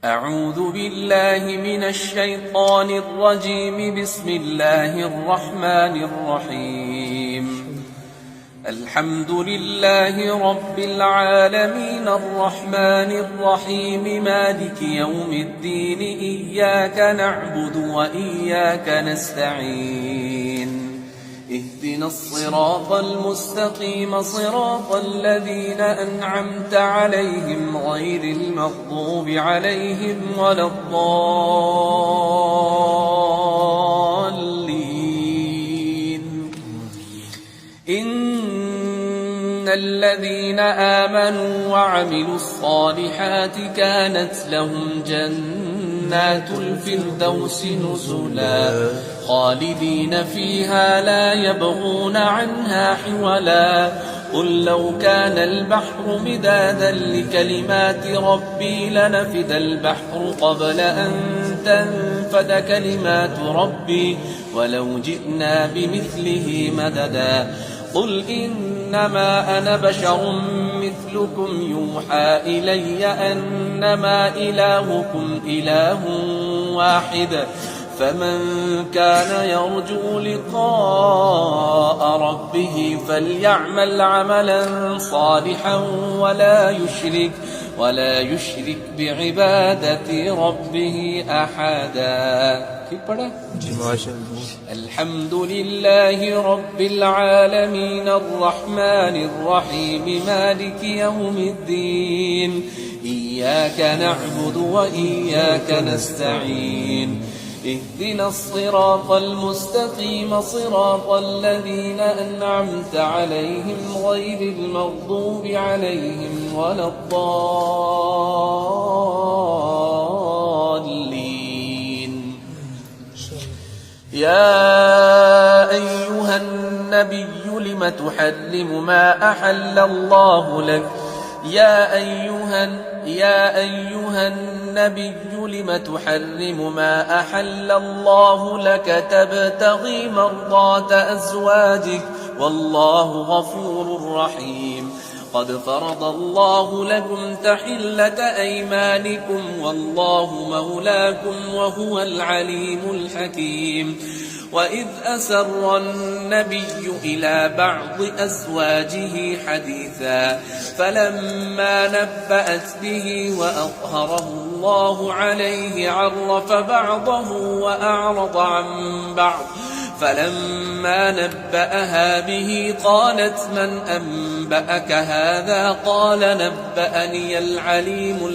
أعوذ بالله من الشيطان الرجيم. بسم الله الرحمن الرحيم. الحمد لله رب العالمين الرحمن الرحيم مالك يوم الدين. إياك نعبد وإياك نستعين. اهدنا الصراط المستقيم صراط الذين أنعمت عليهم غير المغضوب عليهم ولا الضالين. إن الذين آمنوا وعملوا الصالحات كانت لهم جنات الفردوس نزلا خالدين فيها لا يبغون عنها حولا. قل لو كان البحر مدادا لكلمات ربي لنفد البحر قبل أن تنفد كلمات ربي ولو جئنا بمثله مددا. قل إنما أنا بشر مثلكم يوحى إلي أنما إلهكم إله واحد. فمن كان يرجو لقاء ربه فليعمل عملا صالحا ولا يشرك بعبادة ربه أحدا. الحمد لله رب العالمين الرحمن الرحيم مالك يوم الدين. إياك نعبد وإياك نستعين. اهدنا الصراط المستقيم صراط الذين أنعمت عليهم غير المغضوب عليهم ولا الضالين. يا أيها النبي لم تحرم ما أحل الله لك يا أيها النبي لم تحرم ما أحل الله لك تبتغي مرضات أزواجك والله غفور رحيم. قد فرض الله لكم تحلة أيمانكم والله مولاكم وهو العليم الحكيم. وإذ أسر النبي إلى بعض أزواجه حديثا فلما نبأت به وأظهره الله عليه عرف بعضه وأعرض عن بعض. فلما نبأها به قالت من أنبأك هذا؟ قال نبأني العليم